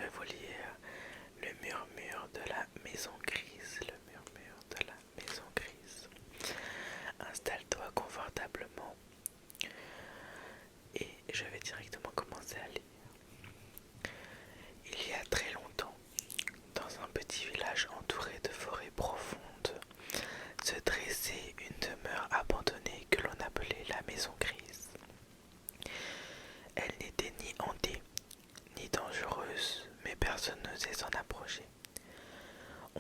j'aimerais vous lire Le murmure de la maison grise. Le murmure de la maison grise. Installe-toi confortablement et je vais directement commencer à lire. Il y a très longtemps, dans un petit village entouré de forêts profondes, se dressait une demeure abandonnée que l'on appelait la maison grise. Elle n'était ni hantée, ni dangereuse, mais personne n'osait s'en approcher.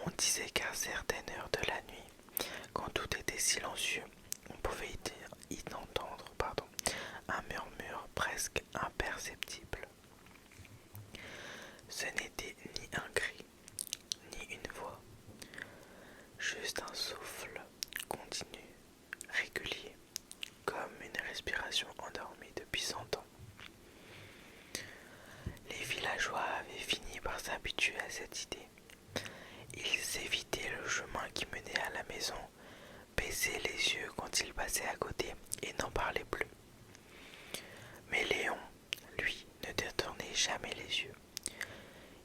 On disait qu'à certaines heures de la nuit, quand tout était silencieux, on pouvait y entendre un murmure presque imperceptible. Ce n'était ni un cri, ni une voix, juste un souffle continu, régulier, comme une respiration endormie depuis 100 ans. Les villageois avaient fini par s'habituer à cette idée. Ils évitaient le chemin qui menait à la maison, baissaient les yeux quand ils passaient à côté et n'en parlaient plus. Mais Léon, lui, ne détournait jamais les yeux.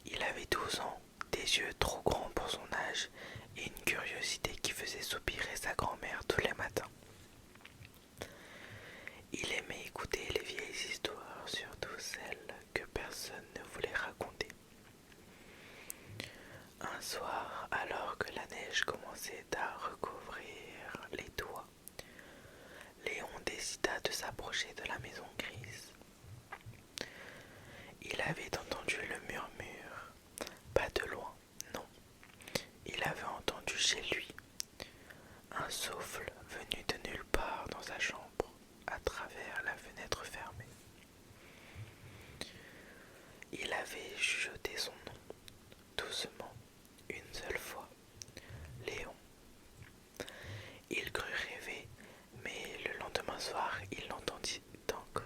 Il avait 12 ans, des yeux trop grands pour son âge et une curiosité qui faisait soupirer sa grand-mère tous les matins. Il aimait écouter les vieilles histoires, surtout celles que personne ne voulait raconter. Un soir, alors que la neige commençait à recouvrir les toits, Léon décida de s'approcher de la maison grise. Il avait entendu le murmure, pas de loin, non. Il avait entendu chez lui un souffle venu de nulle part dans sa chambre, à travers la fenêtre fermée. Il avait chuchoté son nom, doucement, une seule fois, Léon. Il crut rêver, mais le lendemain soir, il l'entendit encore.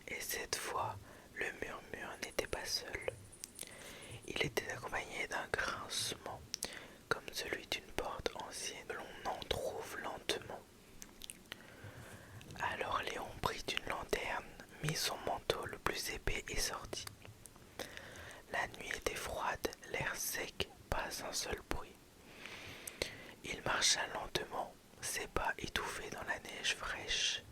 Et cette fois, le murmure n'était pas seul. Il était accompagné d'un grincement, comme celui d'une porte ancienne que l'on en trouve lentement. Alors Léon prit une lanterne, mit son manteau le plus épais et sortit. La nuit était froide, l'air sec, pas un seul bruit. Il marcha lentement, ses pas étouffés dans la neige fraîche.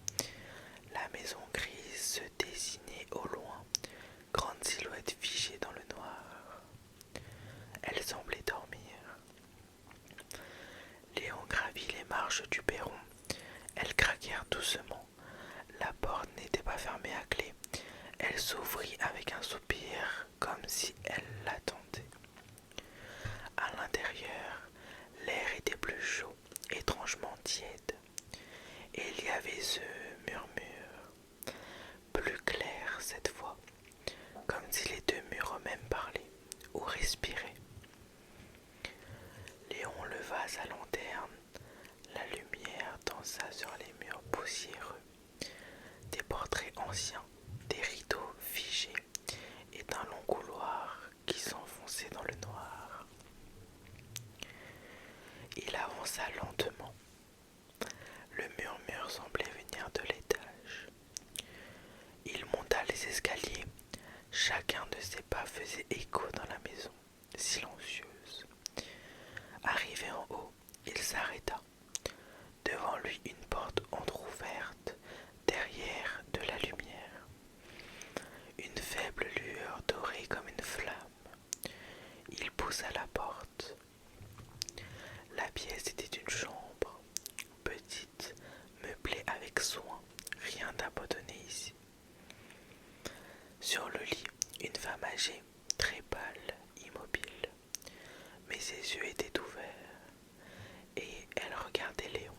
La maison grise se dessinait au loin, grande silhouette figée dans le noir. Elle semblait dormir. Léon gravit les marches du perron. Elles craquèrent doucement. La porte n'était pas fermée à clé. Elle s'ouvrit avec un soupir, comme si elle l'attendait. À l'intérieur, l'air était plus chaud, étrangement tiède. Et il y avait ce murmure, plus clair cette fois, comme si les deux murs eux-mêmes parlaient ou respiraient. Léon leva sa lanterne. La lumière dansa sur les murs poussiéreux. Des portraits anciens, des rideaux figés et d'un long couloir qui s'enfonçait dans le noir. Il avança lentement. Le murmure semblait venir de l'étage. Il monta les escaliers. Chacun de ses pas faisait écho dans la maison, silencieuse. Arrivé en haut, il s'arrêta. Devant lui, une porte entr'ouverte, derrière de la lumière. Une faible lueur dorée comme une flamme. Il poussa la porte. La pièce était une chambre, petite, meublée avec soin, rien d'abandonné ici. Sur le lit, une femme âgée, très pâle, immobile, mais ses yeux étaient ouverts, et elle regardait Léon.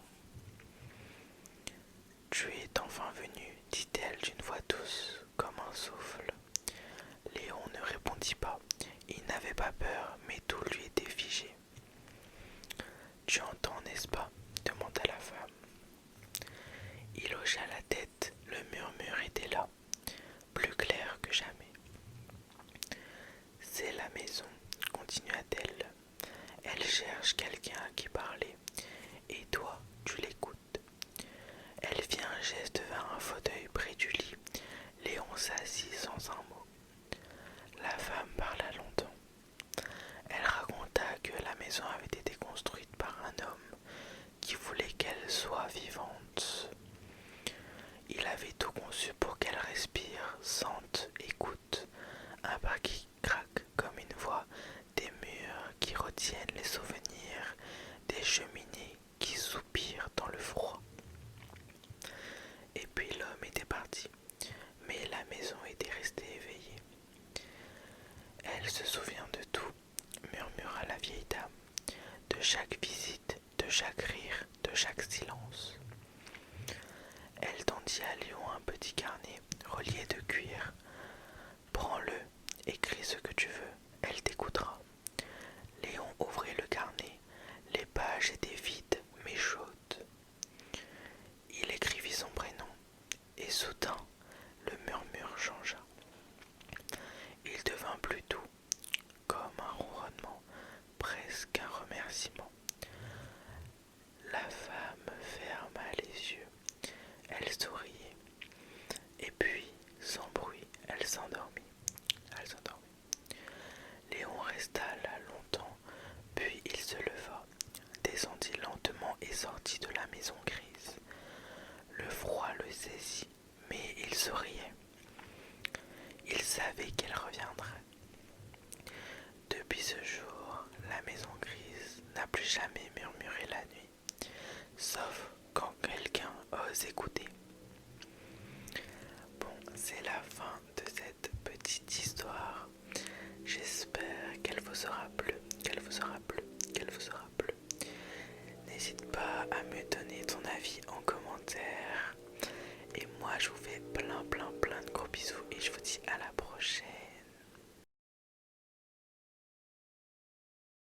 « Tu es enfin venu, dit-elle d'une voix douce, comme un souffle. Léon ne répondit pas. Il n'avait pas peur, mais tout lui était figé. « Tu entends, n'est-ce pas ?» demanda la femme. Il hocha la tête, le murmure était là, plus clair que jamais. « C'est la maison, continua-t-elle. Elle cherche quelqu'un à qui parler, et toi, tu l'écoutes. » Elle fit un geste vers un fauteuil près du lit. Léon s'assit sans un mot. Elle se souvient de tout, murmura la vieille dame, de chaque visite, de chaque rire, de chaque silence. Elle tendit à Léon un petit carnet relié de cuir. Prends-le, écris ce que tu veux, elle t'écoutera. Léon ouvrit le carnet. Les pages étaient vides mais chaudes. Il écrivit son prénom et soudain le murmure changea. Il devint plus doux, comme un ronronnement, presque un remerciement. La femme ferma les yeux. Elle souriait. Et puis, sans bruit, elle s'endormit. Léon resta là longtemps, puis il se leva, descendit lentement et sortit de la maison grise. Le froid le saisit, mais il souriait. Il savait qu'elle reviendrait. Depuis ce jour, la maison grise n'a plus jamais murmuré la nuit, sauf quand quelqu'un ose écouter. Bon, c'est la fin de cette petite histoire. J'espère qu'elle vous aura plu, N'hésite pas à me donner ton avis en commentaire. Et moi, je vous fais plein de gros bisous et je vous dis à la prochaine.